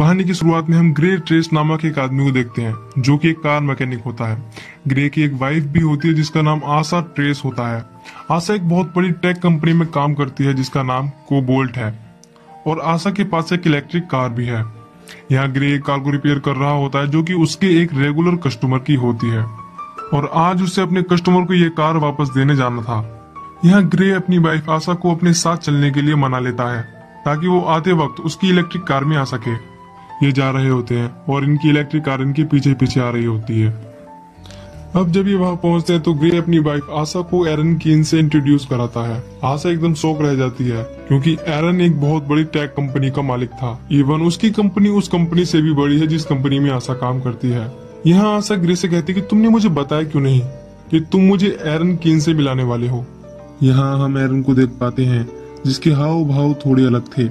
कहानी की शुरुआत में हम ग्रे ट्रेस नामक एक आदमी को देखते हैं जो कि एक कार मैकेनिक होता है। ग्रे की एक वाइफ भी होती है जिसका नाम आशा ट्रेस होता है। आशा एक बहुत बड़ी टेक कंपनी में काम करती है जिसका नाम कोबोल्ट है और आशा के पास एक इलेक्ट्रिक कार भी है। यहाँ ग्रे एक कार को रिपेयर कर रहा होता है जो कि उसके एक रेगुलर कस्टमर की होती है और आज उसे अपने कस्टमर को ये कार वापस देने जाना था। यहाँ ग्रे अपनी वाइफ आशा को अपने साथ चलने के लिए मना लेता है ताकि वो आते वक्त उसकी इलेक्ट्रिक कार में आ सके। ये जा रहे होते हैं और इनकी इलेक्ट्रिक कार इनके पीछे पीछे आ रही होती है। अब जब ये वहां पहुंचते हैं तो ग्रे अपनी वाइफ आशा को एरन कीन से इंट्रोड्यूस कराता है। आशा एकदम शॉक रह जाती है क्योंकि एरन एक बहुत बड़ी टेक कंपनी का मालिक था। इवन उसकी कंपनी उस कंपनी से भी बड़ी है जिस कंपनी में आशा काम करती है। यहाँ आशा ग्रे से कहती है कि तुमने मुझे बताया क्यों नहीं कि तुम मुझे एरन कीन से मिलाने वाले हो। यहाँ हम एरन को देख पाते हैं जिसके हाव भाव थोड़े अलग थे,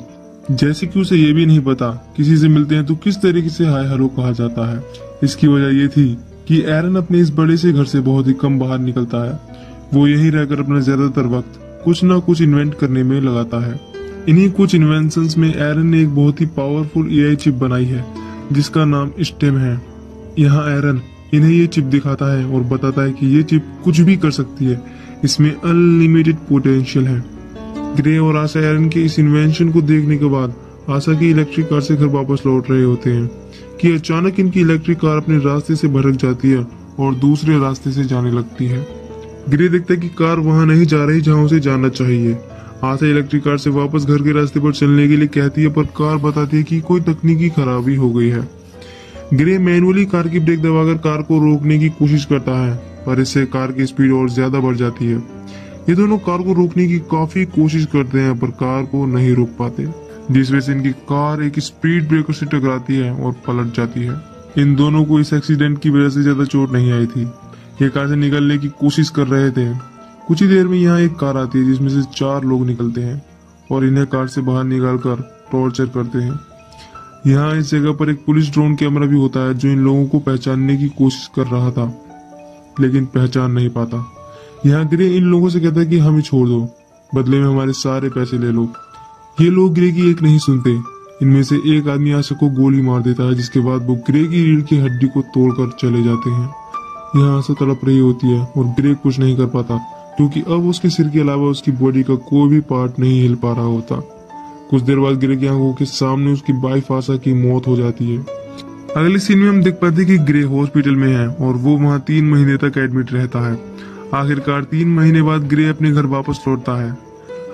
जैसे कि उसे ये भी नहीं पता किसी से मिलते हैं तो किस तरीके से हाय हेलो कहा जाता है। इसकी वजह ये थी कि एरन अपने इस बड़े से घर से बहुत ही कम बाहर निकलता है। वो यहीं रहकर अपना ज्यादातर वक्त कुछ ना कुछ इन्वेंट करने में लगाता है। इन्हीं कुछ इन्वेंशंस में एरन ने एक बहुत ही पावरफुल एआई चिप बनाई है जिसका नाम स्टेम है। यहाँ एरन इन्हें ये चिप दिखाता है और बताता है कि ये चिप कुछ भी कर सकती है, इसमें अनलिमिटेड पोटेंशियल है। ग्रे और आशा एरन के इस इन्वेंशन को देखने के बाद आशा की इलेक्ट्रिक कार से घर वापस लौट रहे होते हैं कि अचानक इनकी इलेक्ट्रिक कार अपने रास्ते से भटक जाती है और दूसरे रास्ते से जाने लगती है। ग्रे देखता है कि कार वहां नहीं जा रही जहां उसे जाना चाहिए। आशा इलेक्ट्रिक कार से वापस घर के रास्ते पर चलने के लिए कहती है पर कार बताती है कि कोई तकनीकी खराबी हो गई है। ग्रे मैनुअली कार की ब्रेक दबाकर कार को रोकने की कोशिश करता है पर इससे कार की स्पीड और ज्यादा बढ़ जाती है। ये दोनों कार को रोकने की काफी कोशिश करते हैं पर कार को नहीं रोक पाते, जिस वजह से इनकी कार एक स्पीड ब्रेकर से टकराती है और पलट जाती है। इन दोनों को इस एक्सीडेंट की वजह से ज्यादा चोट नहीं आई थी। ये कार से निकलने की कोशिश कर रहे थे। कुछ ही देर में यहाँ एक कार आती है जिसमें से 4 लोग निकलते हैं और इन्हें कार से बाहर निकालकर टॉर्चर करते हैं। यहाँ इस जगह पर एक पुलिस ड्रोन कैमरा भी होता है जो इन लोगों को पहचानने की कोशिश कर रहा था लेकिन पहचान नहीं पाता। यहाँ ग्रे इन लोगों से कहता है कि हमें छोड़ दो, बदले में हमारे सारे पैसे ले लो। ये लोग ग्रे की एक नहीं सुनते। इनमें से एक आदमी आशा को गोली मार देता है जिसके बाद वो ग्रे की रीढ़ की हड्डी को तोड़कर चले जाते हैं। यहाँ आशा तड़प रही होती है और ग्रे कुछ नहीं कर पाता क्योंकि अब उसके सिर के अलावा उसकी बॉडी का कोई भी पार्ट नहीं हिल पा रहा होता। कुछ देर बाद ग्रे की आंखों के सामने उसकी वाइफ आशा की मौत हो जाती है। अगले सीन में हम देख पाते हैं कि ग्रे हॉस्पिटल में है और वो वहाँ 3 महीने तक एडमिट रहता है। आखिरकार 3 महीने बाद ग्रे अपने घर वापस लौटता है।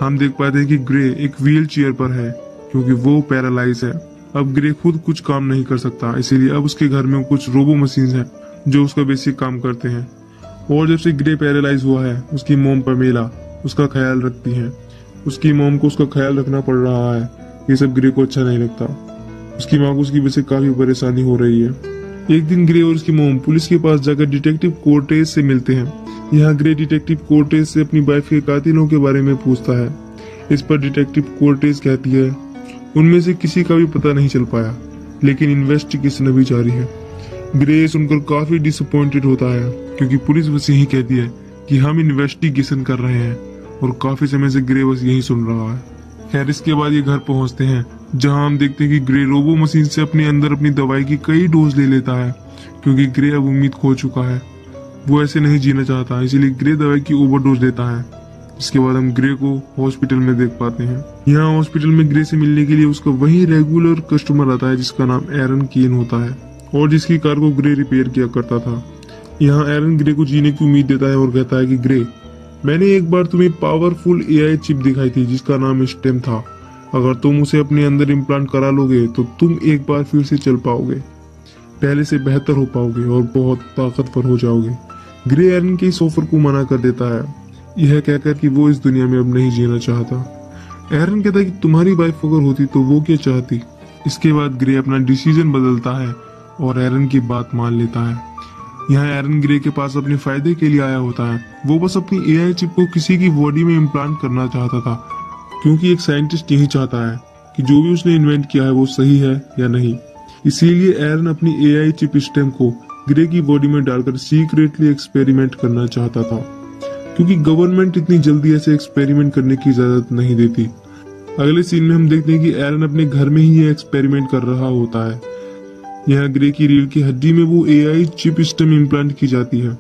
हम देख पाते हैं कि ग्रे एक व्हील चेयर पर है क्योंकि वो पैरालाइज है। अब ग्रे खुद कुछ काम नहीं कर सकता, इसीलिए अब उसके घर में कुछ रोबो मशीन हैं जो उसका बेसिक काम करते हैं। और जब से ग्रे पैरालाइज हुआ है उसकी मोम पमेला उसका ख्याल रखती है। उसकी मोम को उसका ख्याल रखना पड़ रहा है। ये सब ग्रे को अच्छा नहीं लगता। उसकी माँ को उसकी वजह से काफी परेशानी हो रही है। एक दिन ग्रे और उसकी मोम पुलिस के पास जाकर डिटेक्टिव कोर्टेज से मिलते हैं। यहाँ ग्रे डिटेक्टिव कोर्टेज से अपनी वाइफ के कातिलों के बारे में पूछता है। इस पर डिटेक्टिव कोर्टेज कहती है उनमें से किसी का भी पता नहीं चल पाया लेकिन इन्वेस्टिगेशन अभी जारी है। ग्रे सुनकर काफी डिसअपॉइंटेड होता है क्योंकि पुलिस बस यही कहती है कि हम इन्वेस्टिगेशन कर रहे हैं और काफी समय से ग्रे बस यही सुन रहा है। खैर इसके बाद ये घर पहुंचते हैं जहां हम देखते हैं कि ग्रे रोबो मशीन से अपने अंदर अपनी दवाई की कई डोज ले लेता है क्योंकि ग्रे अब उम्मीद खो चुका है। वो ऐसे नहीं जीना चाहता, इसीलिए ग्रे दवाई की ओवरडोज लेता है। इसके बाद हम ग्रे को हॉस्पिटल में देख पाते हैं। यहाँ हॉस्पिटल में ग्रे से मिलने के लिए उसका वही रेगुलर कस्टमर आता है जिसका नाम एरन कीन होता है और जिसकी कार को ग्रे रिपेयर किया करता था। यहाँ एरन ग्रे को जीने की उम्मीद देता है और कहता है कि ग्रे, मैंने एक बार तुम्हें पावरफुल एआई चिप दिखाई थी जिसका नाम स्टेम था। अगर तुम उसे अपने अंदर इम्प्लांट करा लोगे तो तुम एक बार फिर से चल पाओगे, पहले से बेहतर हो पाओगे और बहुत ताकतवर हो जाओगे। ग्रे एरन के इस ऑफर को मना कर देता है, यह कहकर कि वो इस दुनिया में अब नहीं जीना चाहता। एरन कहता है कि तुम्हारी वाइफ अगर होती तो वो क्या चाहती। इसके बाद ग्रे अपना डिसीजन बदलता है और एरन की बात मान लेता है। यहाँ एरन ग्रे के पास अपने फायदे के लिए आया होता है। वो बस अपनी एआई चिप को किसी की बॉडी में इम्प्लांट करना चाहता था क्योंकि एक साइंटिस्ट यही चाहता है कि जो भी उसने इन्वेंट किया है वो सही है या नहीं। इसीलिए एरन अपनी एआई चिप स्टेम को ग्रे की बॉडी में डालकर सीक्रेटली एक्सपेरिमेंट करना चाहता था क्योंकि गवर्नमेंट इतनी जल्दी ऐसे एक्सपेरिमेंट करने की इजाजत नहीं देती। अगले सीन में हम देखते हैं कि एरन अपने घर में ही ये एक्सपेरिमेंट कर रहा होता है। यहाँ ग्रे की रीढ़ की हड्डी में वो एआई चिप स्टेम इम्प्लांट की जाती है।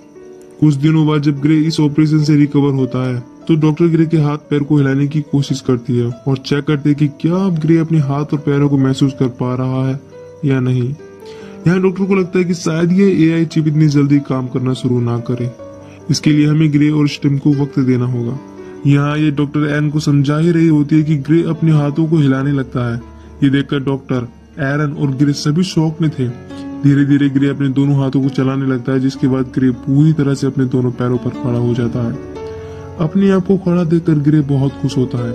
कुछ दिनों बाद जब ग्रे इस ऑपरेशन से रिकवर होता है तो डॉक्टर ग्रे के हाथ पैर को हिलाने की कोशिश करती है और चेक करते हैं कि क्या अब ग्रे अपने हाथ और पैरों को महसूस कर पा रहा है या नहीं। यहाँ डॉक्टर को लगता है कि शायद ये एआई चिप इतनी जल्दी काम करना शुरू ना करे। इसके लिए हमें ग्रे और स्टेम को वक्त देना होगा। यहाँ ये डॉक्टर एरन को समझा ही रही होती है कि ग्रे अपने हाथों को हिलाने लगता है। ये देखकर डॉक्टर, एरन और ग्रे सभी शौक में थे। धीरे धीरे ग्रे अपने दोनों हाथों को चलाने लगता है, जिसके बाद ग्रे पूरी तरह से अपने दोनों पैरों पर खड़ा हो जाता है। अपने आप को खड़ा देखकर ग्रे बहुत खुश होता है।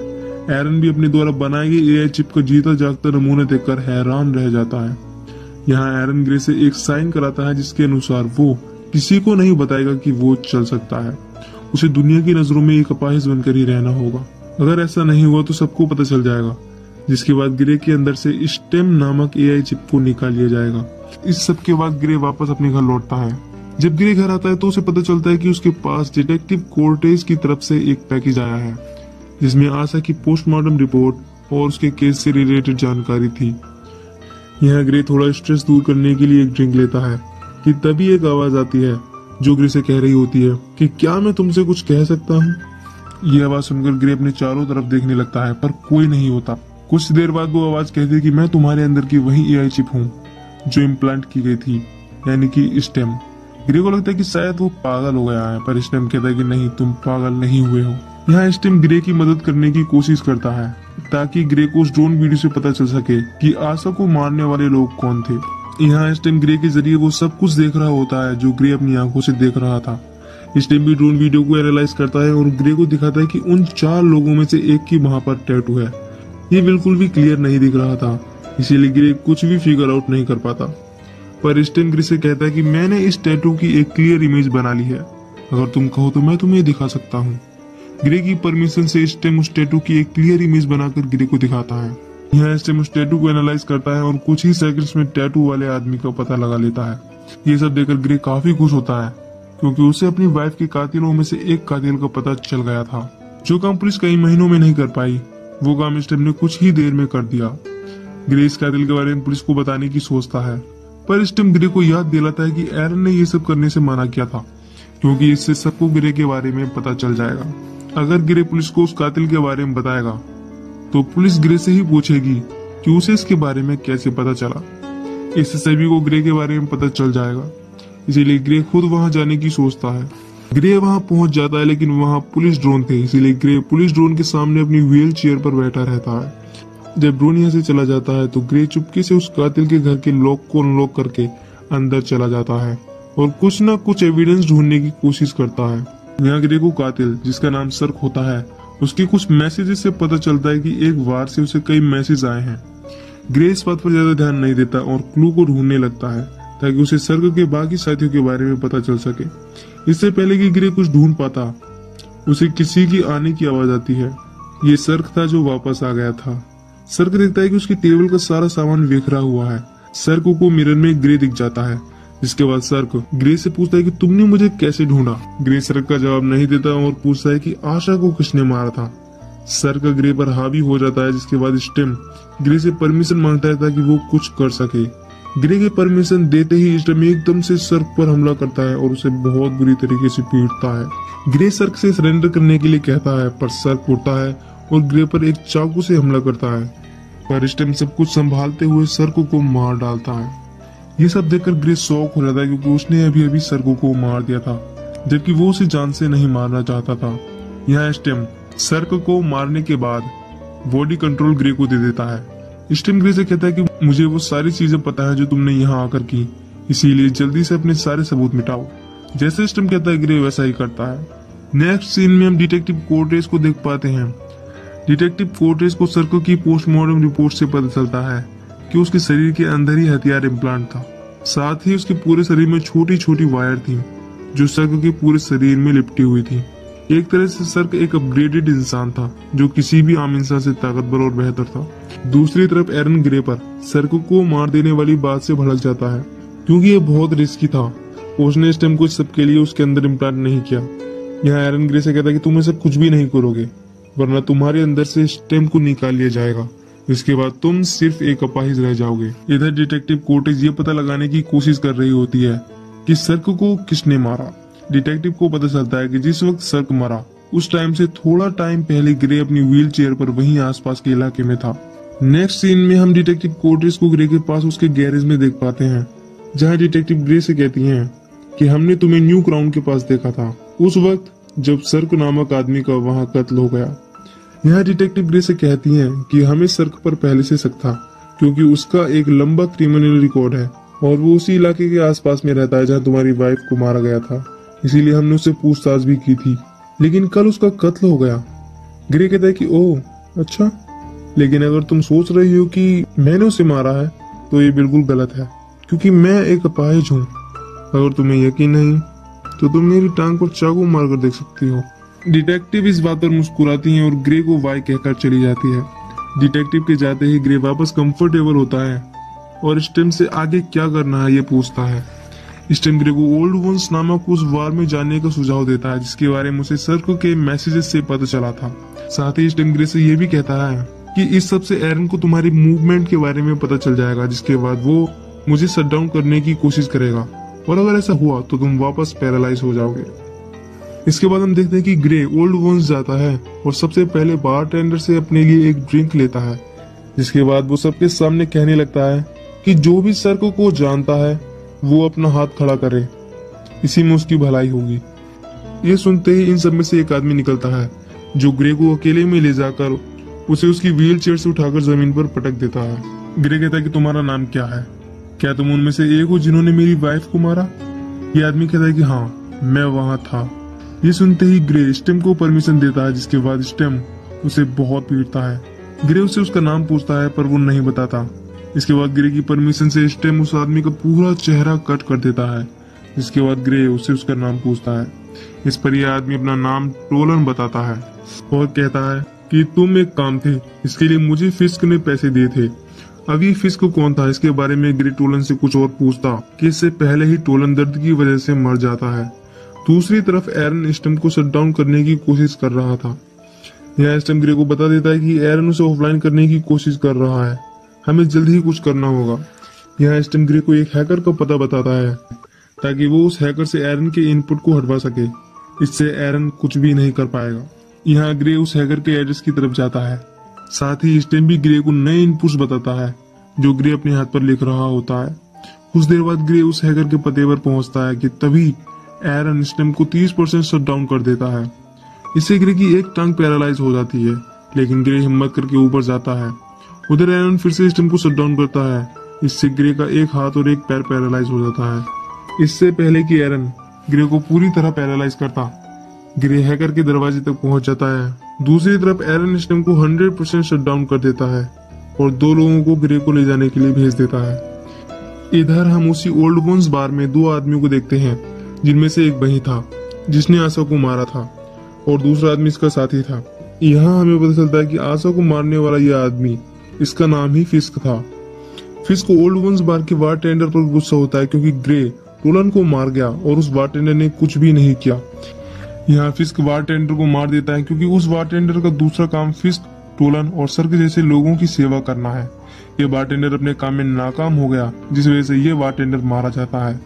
एरन भी अपने द्वारा बनाए गए एआई चिप का जीता जागता नमूना देखकर हैरान रह जाता है। यहाँ एरन ग्रे से एक साइन कराता है जिसके अनुसार वो किसी को नहीं बताएगा कि वो चल सकता है। उसे दुनिया की नजरों में एक अपाहिज बनकर ही रहना होगा। अगर ऐसा नहीं हुआ तो सबको पता चल जाएगा। जिसके बाद ग्रे के अंदर से स्टेम नामक एआई चिप को निकाल लिया जाएगा। इस सब के बाद ग्रे वापस अपने घर लौटता है। जब ग्रे घर आता है तो उसे पता चलता है कि उसके पास डिटेक्टिव कोर्टेज की तरफ से एक पैकेज आया है जिसमें आशा की पोस्टमार्टम रिपोर्ट और उसके केस से रिलेटेड जानकारी थी। यहाँ ग्रे थोड़ा स्ट्रेस दूर करने के लिए एक ड्रिंक लेता है कि तभी एक आवाज आती है जो ग्रे से कह रही होती है कि क्या मैं तुमसे कुछ कह सकता हूँ। ये आवाज सुनकर ग्रे अपने चारों तरफ देखने लगता है पर कोई नहीं होता। कुछ देर बाद वो आवाज कहती है कि मैं तुम्हारे अंदर की वही एआई चिप हूँ जो इम्प्लांट की गई थी, यानी कि स्टेम। ग्रे को लगता है कि शायद वो पागल हो गया है, पर स्टेम कहता है कि नहीं, तुम पागल नहीं हुए हो। यहाँ स्टेम ग्रे की मदद करने की कोशिश करता है ताकि ग्रे को उस ड्रोन वीडियो से पता चल सके कि आशा को मारने वाले लोग कौन थे। यहाँ स्टेम ग्रे के जरिए वो सब कुछ देख रहा होता है जो ग्रे अपनी आंखों से देख रहा था। स्टेम भी ड्रोन वीडियो को एनालाइज करता है और ग्रे को दिखाता है कि उन 4 लोगों में से एक की वहां पर टैटू है। ये बिल्कुल भी क्लियर नहीं दिख रहा था, इसीलिए ग्रे कुछ भी फिगर आउट नहीं कर पाता। पर स्टेम ग्रे से कहता है कि मैंने इस टैटू की एक क्लियर इमेज बना ली है, अगर तुम कहो तो मैं तुम्हें दिखा सकता हूँ। ग्रे की परमिशन से स्टेम उस टैटू की एक क्लियर इमेज बनाकर ग्रे को दिखाता है। यहाँ स्टेम उस टैटू को एनालाइज करता है और कुछ ही सेकंड्स में टैटू वाले आदमी का पता लगा लेता है। ये सब देखकर ग्रे काफी खुश होता है क्योंकि उसे अपनी वाइफ के कातिलों में से एक कातिल का पता चल गया था। जो काम पुलिस कई महीनों में नहीं कर पाई वो काम स्टेम ने कुछ ही देर में कर दिया। ग्रे इस कातिल के बारे में पुलिस को बताने की सोचता है, पर स्टेम ग्रे को याद दिलाता है कि एरन ने ये सब करने से मना किया था क्योंकि इससे सबको ग्रे के बारे में पता चल जाएगा। अगर ग्रे पुलिस को उस कातिल के बारे में बताएगा तो पुलिस ग्रे से ही पूछेगी कि उसे इसके बारे में कैसे पता चला। इससे सभी को ग्रे के बारे में पता चल जाएगा, इसीलिए ग्रे खुद वहां जाने की सोचता है। ग्रे वहां पहुंच जाता है लेकिन वहां पुलिस ड्रोन थे, इसीलिए ग्रे पुलिस ड्रोन के सामने अपनी व्हील चेयर पर बैठा रहता है। जब ड्रोन यहाँ से चला जाता है तो ग्रे चुपके से उस कातिल के घर के लॉक को अनलॉक करके अंदर चला जाता है और कुछ न कुछ एविडेंस ढूंढने की कोशिश करता है। यहाँ ग्रे को कातिल, जिसका नाम सर्क होता है, उसके कुछ मैसेजेस से पता चलता है कि एक बार से उसे कई मैसेज आए हैं। ग्रे इस बात पर ज्यादा ध्यान नहीं देता और क्लू को ढूंढने लगता है ताकि उसे सर्क के बाकी साथियों के बारे में पता चल सके। इससे पहले कि ग्रे कुछ ढूंढ पाता उसे किसी की आने की आवाज आती है। ये सर्क था जो वापस आ गया था। सर्क देखता है कि उसकी टेबल का सारा सामान बिखरा हुआ है। सर्क को मिरर में ग्रे दिख जाता है, जिसके बाद सर्क ग्रे से पूछता है कि तुमने मुझे कैसे ढूंढा। ग्रे सर्क का जवाब नहीं देता और पूछता है कि आशा को किसने मारा था। सर्क ग्रे पर हावी हो जाता है, जिसके बाद स्टेम ग्रे से परमिशन मांगता है ताकि वो कुछ कर सके। ग्रे के परमिशन देते ही स्टेम एकदम से सर्क पर हमला करता है और उसे बहुत बुरी तरीके से पीटता है। ग्रे सर्क से सरेंडर करने के लिए कहता है, पर सर्क उठता है और ग्रे पर एक चाकू से हमला करता है, पर स्टेम सब कुछ संभालते हुए सर्क को मार डालता है। ये सब देखकर ग्रे शॉक हो जाता है क्योंकि उसने अभी अभी सर्क को मार दिया था, जबकि वो उसे जान से नहीं मारना चाहता था। यहाँ स्टेम सर्क को मारने के बाद बॉडी कंट्रोल ग्रे को दे देता है। स्टेम ग्रे से कहता है कि मुझे वो सारी चीजें पता है जो तुमने यहाँ आकर की, इसीलिए जल्दी से अपने सारे सबूत मिटाओ। जैसे स्टेम कहता है ग्रे वैसा ही करता है। नेक्स्ट सीन में हम डिटेक्टिव कोर्टेज को देख पाते हैं। डिटेक्टिव कोर्टेज को सर्क की पोस्टमार्टम रिपोर्ट से पता चलता है कि उसके शरीर के अंदर ही हथियार इम्प्लांट था। साथ ही उसके पूरे शरीर में छोटी छोटी वायर थी जो सर्क के पूरे शरीर में लिपटी हुई थी। एक तरह से सर्क एक अपग्रेडेड इंसान था जो किसी भी आम इंसान से ताकतवर और बेहतर था। दूसरी तरफ एरन ग्रे पर सर्क को मार देने वाली बात से भड़क जाता है क्योंकि ये बहुत रिस्की था। उसने स्टेम को सबके लिए उसके अंदर इम्प्लांट नहीं किया। यहाँ एरन ग्रे से कहता है कि तुम ये सब कुछ भी नहीं करोगे, वरना तुम्हारे अंदर से स्टेम को निकाल लिया जाएगा। इसके बाद तुम सिर्फ एक अपाहिज रह जाओगे। इधर डिटेक्टिव कोर्टेज ये पता लगाने की कोशिश कर रही होती है कि सर्क को किसने मारा। डिटेक्टिव को पता चलता है कि जिस वक्त सर्क मरा उस टाइम से थोड़ा टाइम पहले ग्रे अपनी व्हील चेयर पर वहीं आसपास के इलाके में था। नेक्स्ट सीन में हम डिटेक्टिव कोर्टेज को ग्रे के पास उसके गैरेज में देख पाते हैं, जहाँ डिटेक्टिव ग्रे से कहती हैं कि हमने तुम्हें न्यू क्राउन के पास देखा था उस वक्त जब सर्क नामक आदमी का वहां कत्ल हो गया। यहाँ डिटेक्टिव ग्रे से कहती हैं कि हमें सर्क पर पहले से शक था क्योंकि उसका एक लंबा क्रिमिनल रिकॉर्ड है और वो उसी इलाके के आसपास में रहता है जहाँ तुम्हारी वाइफ को मारा गया था, इसीलिए हमने उससे पूछताछ भी की थी, लेकिन कल उसका कत्ल हो गया। ग्रे कहता है कि ओह अच्छा, लेकिन अगर तुम सोच रही हो कि मैंने उसे मारा है तो ये बिल्कुल गलत है क्योंकि मैं एक अपाहिज हूँ। अगर तुम्हें यकीन नहीं तो तुम मेरी टांग पर चाकू मारकर देख सकती हो। डिटेक्टिव इस बात पर मुस्कुराती हैं और ग्रे को वाई कहकर चली जाती है। डिटेक्टिव के जाते ही ग्रे वापस कंफर्टेबल होता है और स्टेम से आगे क्या करना है ये पूछता है। स्टेम ग्रे को ओल्ड वंस नामक उस वार में जाने का सुझाव देता है जिसके बारे में उसे सर्क के मैसेजेस से पता चला था। साथ ही स्टेम ग्रे से ये भी कहता है कि इस सब से एरन को तुम्हारी मूवमेंट के बारे में पता चल जाएगा, जिसके बाद वो मुझे शट डाउन करने की कोशिश करेगा और अगर ऐसा हुआ तो तुम वापस पैरालाइज हो जाओगे। इसके बाद हम देखते हैं कि ग्रे ओल्ड वंस जाता है और सबसे पहले बारटेंडर से अपने लिए एक ड्रिंक लेता है, जिसके बाद वो सबके सामने कहने लगता है कि जो भी सर्क को जानता है वो अपना हाथ खड़ा करे, इसी में उसकी भलाई होगी। ये सुनते ही इन सब में से एक आदमी निकलता है जो ग्रे को अकेले में ले जाकर उसे उसकी व्हील चेयर से उठाकर जमीन पर पटक देता है। ग्रे कहता है कि तुम्हारा नाम क्या है, क्या तुम उनमें से एक हो जिन्होंने मेरी वाइफ को मारा? ये आदमी कहता है कि हाँ मैं वहां था। ये सुनते ही ग्रे स्टेम को परमिशन देता है, जिसके बाद स्टेम उसे बहुत पीटता है। ग्रे उससे उसका नाम पूछता है पर वो नहीं बताता। इसके बाद ग्रे की परमिशन से स्टेम उस आदमी का पूरा चेहरा कट कर देता है। इसके बाद ग्रे उससे उसका नाम पूछता है। इस पर यह आदमी अपना नाम टोलन बताता है और कहता है कि तुम एक काम थे, इसके लिए मुझे फिस्क ने पैसे दिए थे। अब ये फिस्क कौन था इसके बारे में ग्रे टोलन से कुछ और पूछता कि इससे पहले ही टोलन दर्द की वजह से मर जाता है। दूसरी तरफ एरन स्टेम को शट डाउन करने की कोशिश कर रहा था। यहाँ स्टेम ग्रे को बता देता है कि एरन उसे ऑफलाइन करने की कोशिश कर रहा है, हमें जल्द ही कुछ करना होगा। यहाँ स्टेम ग्रे को एक हैकर का पता बताता है ताकि वो उस हैकर से एरन के इनपुट को हटवा सके, इससे एरन कुछ भी नहीं कर पाएगा। यहाँ ग्रे उस हैकर के एड्रेस की तरफ जाता है। साथ ही स्टेम भी ग्रे को नए इनपुट्स बताता है जो ग्रे अपने हाथ पर लिख रहा होता है। कुछ देर बाद ग्रे उस हैकर के पते पर पहुंचता है कि तभी एरन स्टेम को 30% शट डाउन कर देता है। इससे ग्रे की एक टांग पैरालाइज हो जाती है, लेकिन ग्रे हिम्मत करके ऊपर जाता है। उधर एरन फिर से स्टेम को शट डाउन करता है, इससे ग्रे का एक हाथ और एक पैर पैरालाइज हो जाता है। इससे पहले कि एरन ग्रे को पूरी तरह पैरालाइज करता, ग्रे हैकर के दरवाजे तक पहुंच जाता है। दूसरी तरफ एरन स्टेम को 100% शट डाउन कर देता है और दो लोगों को ग्रे को ले जाने के लिए भेज देता है। इधर हम उसी ओल्ड वंस बार में दो आदमियों को देखते हैं, जिनमें से एक वही था जिसने आशा को मारा था और दूसरा आदमी इसका साथी था। यहाँ हमें पता चलता है कि आशा को मारने वाला यह आदमी, इसका नाम ही फिस्क था। फिस्क ओल्ड वंस बार के बारटेंडर पर गुस्सा होता है क्योंकि ग्रे टोलन को मार गया और उस बारटेंडर ने कुछ भी नहीं किया। यहाँ फिस्क बारटेंडर को मार देता है क्योंकि उस बारटेंडर का दूसरा काम फिस्क, टोलन और सर्क जैसे लोगों की सेवा करना है। ये बारटेंडर अपने काम में नाकाम हो गया, जिस वजह से ये बारटेंडर मारा जाता है।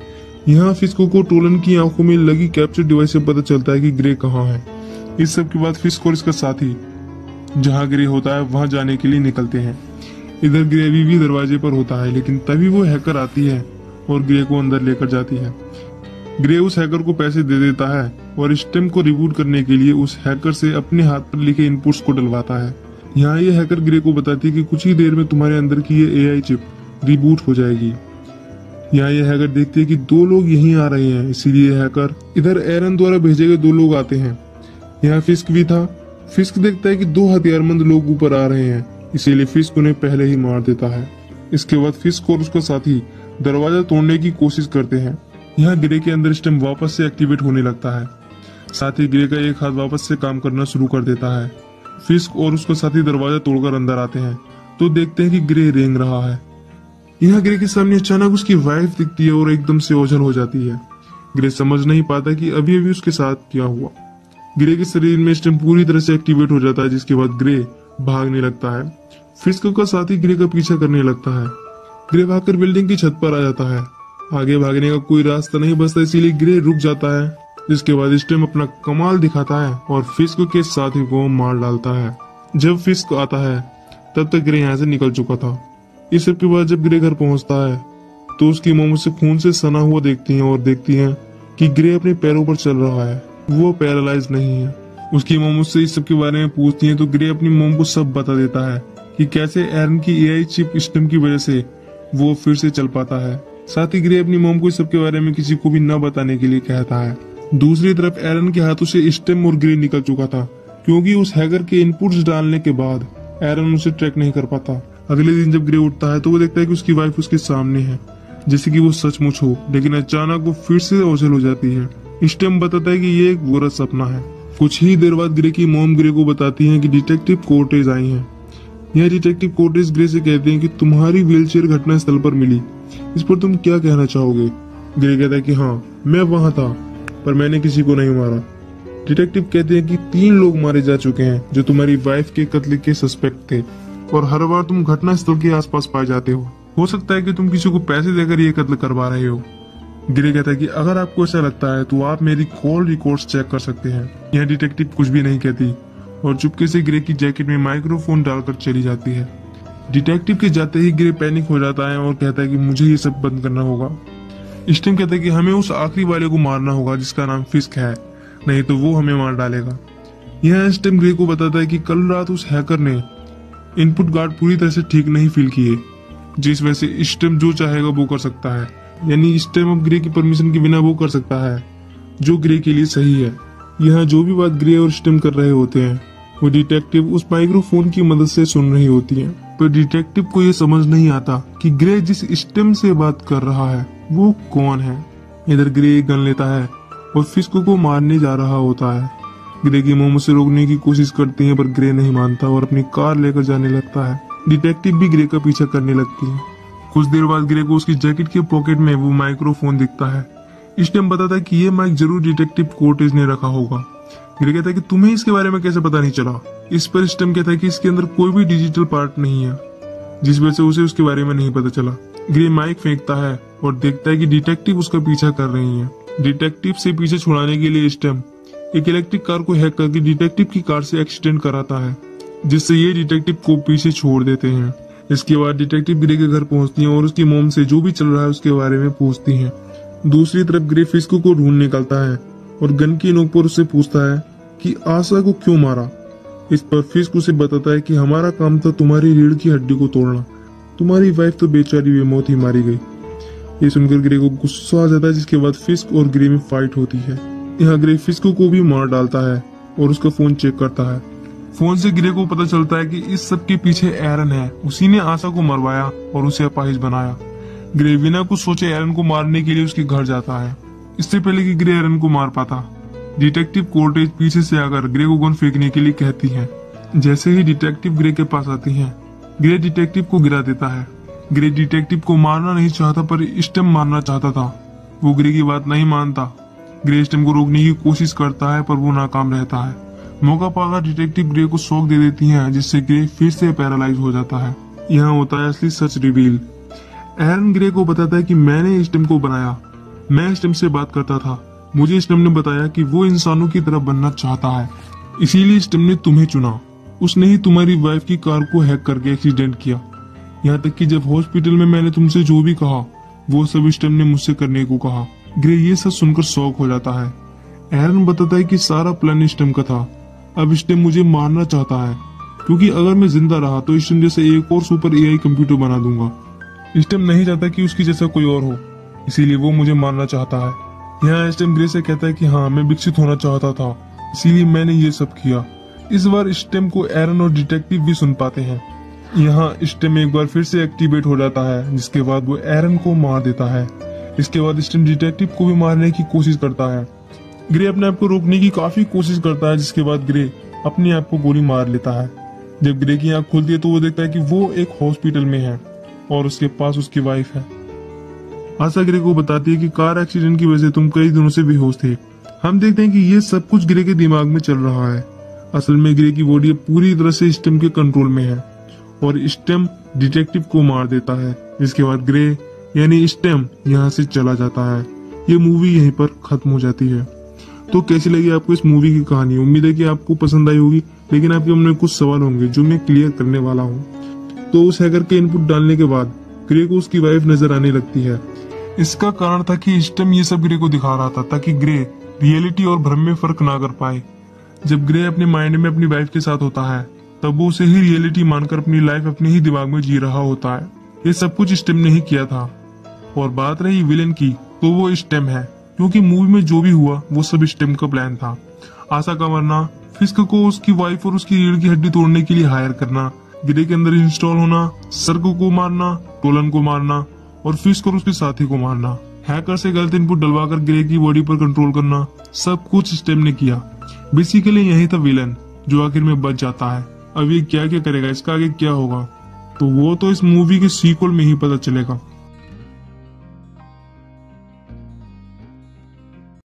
यहाँ फिस्क को टोलन की आंखों में लगी कैप्चर डिवाइस से पता चलता है कि ग्रे कहाँ है। इस सब के बाद फिस्क और इसका साथी जहाँ ग्रे होता है वहां जाने के लिए निकलते हैं। इधर ग्रे अभी भी दरवाजे पर होता है, लेकिन तभी वो हैकर आती है और ग्रे को अंदर लेकर जाती है। ग्रे उस हैकर को पैसे दे देता है और स्टेम को रिबूट करने के लिए उस हैकर से अपने हाथ पर लिखे इनपुट्स को डलवाता है। यहाँ ये हैकर ग्रे को बताती है कि कुछ ही देर में तुम्हारे अंदर की ये एआई चिप रिबूट हो जाएगी। यहाँ ये हैकर देखती है कि दो लोग यहीं आ रहे हैं, इसीलिए हैकर इधर एरन द्वारा भेजे गए दो लोग आते हैं। यहाँ फिस्क भी था। फिस्क देखता है कि दो हथियारबंद लोग ऊपर आ रहे हैं, इसीलिए फिस्क उन्हें पहले ही मार देता है। इसके बाद फिस्क और उसका साथी दरवाजा तोड़ने की कोशिश करते हैं। यहाँ ग्रे के अंदर स्टेम वापस से एक्टिवेट होने लगता है। साथ ही ग्रे का एक हाथ वापस से काम करना शुरू कर देता है। फिस्क और उसका साथी दरवाजा तोड़कर अंदर आते हैं तो देखते हैं कि ग्रे रेंग रहा है। यहाँ ग्रे के सामने अचानक उसकी वाइफ दिखती है और एकदम से ओझल हो जाती है। ग्रे समझ नहीं पाता कि अभी अभी उसके साथ क्या हुआ। ग्रे के शरीर में स्टेम पूरी तरह से एक्टिवेट हो जाता है, जिसके बाद ग्रे भागने लगता है। फिस्क का साथी ग्रे का पीछा करने लगता है। ग्रे भागकर बिल्डिंग की छत पर आ जाता है। आगे भागने का कोई रास्ता नहीं बचता, इसीलिए ग्रे रुक जाता है। जिसके बाद स्टेम अपना कमाल दिखाता है और फिस्क के साथी को मार डालता है। जब फिस्क आता है तब तक ग्रे यहाँ से निकल चुका था। इस सब के बाद जब ग्रे घर पहुंचता है तो उसकी मॉम उसे खून से सना हुआ देखती है और देखती है कि ग्रे अपने पैरों पर चल रहा है, वो पैरालाइज नहीं है। उसकी मॉम उससे इस सब के बारे में पूछती है तो ग्रे अपनी मॉम को सब बता देता है कि कैसे एरन की एआई चिप स्टेम की वजह से वो फिर से चल पाता है। साथ ही ग्रे अपनी मॉम को इस सब के बारे में किसी को भी न बताने के लिए कहता है। दूसरी तरफ एरन के हाथों से स्टेम और ग्रे निकल चुका था, क्योंकि उस हैकर के इनपुट्स डालने के बाद एरन उसे ट्रैक नहीं कर पाता। अगले दिन जब ग्रे उठता है तो वो देखता है कि उसकी वाइफ उसके सामने है, जैसे कि वो सचमुच हो, लेकिन अचानक वो फिर से ओझल हो जाती है। स्टेम बताता है कि ये एक बुरा सपना है। कुछ ही देर बाद ग्रे की मॉम ग्रे को बताती है कि डिटेक्टिव कोर्टेज आई हैं। यह डिटेक्टिव कोर्टेज ग्रे से कहते हैं कि तुम्हारी व्हीलचेयर घटना स्थल पर मिली, इस पर तुम क्या कहना चाहोगे। ग्रे कहता है कि हाँ, मैं वहां था पर मैंने किसी को नहीं मारा। डिटेक्टिव कहते हैं कि 3 लोग मारे जा चुके हैं जो तुम्हारी वाइफ के कत्ल के सस्पेक्ट थे, और हर बार तुम घटना स्थल के आसपास पाए जाते हो सकता है कि तुम किसी को पैसे देकर ये कत्ल करवा रहे हो। ग्रे कहता है कि अगर आपको ऐसा लगता है तो आप मेरी कॉल रिकॉर्ड्स चेक कर सकते हैं। यह डिटेक्टिव कुछ भी नहीं कहती और चुपके से ग्रे की जैकेट में माइक्रोफोन डालकर चली जाती है। डिटेक्टिव के जाते ही ग्रे पैनिक हो जाता है और कहता है कि मुझे ये सब बंद करना होगा। स्टेम कहता है कि हमें उस आखिरी वाले को मारना होगा जिसका नाम फिस्क है, नहीं तो वो हमें मार डालेगा। यह स्टेम ग्रे को बताता है कि कल रात उस हैकर ने इनपुट गार्ड पूरी तरह से ठीक नहीं फील किए, जिस वजह से स्टेम जो चाहेगा वो कर सकता है। यानी स्टेम अब ग्रे की परमिशन के बिना वो कर सकता है जो ग्रे के लिए सही है। यहाँ जो भी बात ग्रे और स्टेम कर रहे होते हैं वो डिटेक्टिव उस माइक्रोफोन की मदद से सुन रही होती है। पर डिटेक्टिव को ये समझ नहीं आता कि ग्रे जिस स्टेम से बात कर रहा है वो कौन है। इधर ग्रे गन लेता है और फिस्क को मारने जा रहा होता है। ग्रे की मॉम उसे रोकने की कोशिश करती है पर ग्रे नहीं मानता और अपनी कार लेकर जाने लगता है। डिटेक्टिव भी ग्रे का पीछा करने लगती है। कुछ देर बाद ग्रे को उसकी जैकेट के पॉकेट में वो माइक्रोफोन दिखता है। स्टेम बताता है कि ये माइक जरूर डिटेक्टिव कोर्टेज ने रखा होगा। ग्रे कहता है कि तुम्हें इसके बारे में कैसे पता नहीं चला। इस पर स्टेम कहता है कि इसके अंदर कोई भी डिजिटल पार्ट नहीं है, जिस वजह से उसे उसके बारे में नहीं पता चला। ग्रे माइक फेंकता है और देखता है कि डिटेक्टिव उसका पीछा कर रही है। डिटेक्टिव से पीछे छुड़ाने के लिए स्टेम एक इलेक्ट्रिक कार को हैक करके डिटेक्टिव की कार से एक्सीडेंट कराता है, जिससे ये डिटेक्टिव को पीछे छोड़ देते हैं। इसके बाद डिटेक्टिव ग्रे के घर पहुंचती है और उसकी मॉम से जो भी चल रहा है उसके बारे में पूछती है। दूसरी तरफ ग्रे फिस्क को ढूंढ निकलता है और गन की नोक पर उससे पूछता है कि आशा को क्यों मारा। इस पर फिस्क उसे बताता है कि हमारा काम था तुम्हारी रीढ़ की हड्डी को तोड़ना, तुम्हारी वाइफ तो बेचारी बेमौत ही मारी गई। ये सुनकर ग्रे को गुस्सा आ जाता है, जिसके बाद फिस्क और ग्रे में फाइट होती है। यहाँ ग्रे फिस्क को भी मार डालता है और उसका फोन चेक करता है। फोन से ग्रे को पता चलता है कि इस सब के पीछे एरन है, उसी ने आशा को मरवाया और उसे अपाहिज बनाया। ग्रे बिना कुछ सोचे एरन को मारने के लिए उसके घर जाता है, इससे पहले कि ग्रे एरन को मार पाता। डिटेक्टिव कोर्टेज पीछे से आकर ग्रे को गन फेंकने के लिए कहती है। जैसे ही डिटेक्टिव ग्रे के पास आती है, ग्रे डिटेक्टिव को गिरा देता है। ग्रे डिटेक्टिव को मारना नहीं चाहता पर स्टेम मारना चाहता था। वो ग्रे की बात नहीं मानता। ग्रे स्टेम को रोकने की कोशिश करता है पर वो नाकाम रहता है। मौका पाकर डिटेक्टिव ग्रे को शॉक दे देती है, जिससे ग्रे फिर से पैरालाइज हो जाता है। यहाँ होता है असली सच रिवील। एरन ग्रे को बताता है कि मैंने स्टेम को बनाया, मैं स्टेम से बात करता था। मुझे स्टेम ने बताया कि वो इंसानों की तरह बनना चाहता है, इसीलिए स्टेम ने तुम्हें चुना। उसने ही तुम्हारी वाइफ की कार को हैक करके एक्सीडेंट किया। यहाँ तक कि जब हॉस्पिटल में मैंने तुमसे जो भी कहा वो सब स्टेम ने मुझसे करने को कहा। ग्रे ये सब सुनकर शॉक हो जाता है। एरन बताता है कि सारा प्लान स्टेम का था। अब स्टेम मुझे मारना चाहता है, क्योंकि अगर मैं जिंदा रहा तो स्टेम जैसे एक और सुपर एआई कंप्यूटर बना दूंगा। स्टेम नहीं चाहता कि उसकी जैसा कोई और हो, इसीलिए वो मुझे मारना चाहता है। यहाँ स्टेम ग्रे से कहता है कि हाँ, मैं विकसित होना चाहता था, इसीलिए मैंने ये सब किया। इस बार स्टेम को एरन और डिटेक्टिव भी सुन पाते हैं। यहाँ स्टेम एक बार फिर से एक्टिवेट हो जाता है, जिसके बाद वो एरन को मार देता है। इसके बाद स्टेम डिटेक्टिव को भी मारने की कोशिश करता है। ग्रे अपने आप को रोकने की काफी कोशिश करता है, जिसके बाद ग्रे अपने आप को गोली मार लेता है। जब ग्रे की आंख खुलती है तो वो देखता है कि वो एक हॉस्पिटल में है और उसके पास उसकी वाइफ है। आशा ग्रे को बताती है कि कार एक्सीडेंट की वजह से तुम कई दिनों से बेहोश थे, हम देखते हैं कि ये सब कुछ ग्रे के दिमाग में चल रहा है। असल में ग्रे की बॉडी पूरी तरह से स्टेम के कंट्रोल में है और स्टेम डिटेक्टिव को मार देता है, जिसके बाद ग्रे यानी स्टेम यहाँ से चला जाता है। ये मूवी यहीं पर खत्म हो जाती है। तो कैसी लगी आपको इस मूवी की कहानी? उम्मीद है कि आपको पसंद आई होगी, लेकिन आपके मन में कुछ सवाल होंगे जो मैं क्लियर करने वाला हूँ। तो उस हैकर के इनपुट डालने के बाद ग्रे को उसकी वाइफ नजर आने लगती है। इसका कारण था कि स्टेम ये सब ग्रे को दिखा रहा था ताकि ग्रे रियलिटी और भ्रम में फर्क ना कर पाए। जब ग्रे अपने माइंड में अपनी वाइफ के साथ होता है तब वो उसे ही रियलिटी मानकर अपनी लाइफ अपने ही दिमाग में जी रहा होता है। ये सब कुछ स्टेम ने ही किया था। और बात रही विलेन की, तो वो स्टेम है, क्योंकि मूवी में जो भी हुआ वो सब स्टेम का प्लान था। आशा का मरना, फिस्क को उसकी वाइफ और उसकी रीढ़ की हड्डी तोड़ने के लिए हायर करना, ग्रे के अंदर इंस्टॉल होना, सर्को को मारना, टोलन को मारना और फिस्क और उसके साथी को मारना, हैकर से गलत इनपुट डलवाकर ग्रे की बॉडी पर कंट्रोल करना, सब कुछ स्टेम ने किया। बेसिकली यही था विलन जो आखिर में बच जाता है। अब ये क्या क्या करेगा, इसका आगे क्या होगा, तो वो तो इस मूवी के सीक्वल में ही पता चलेगा।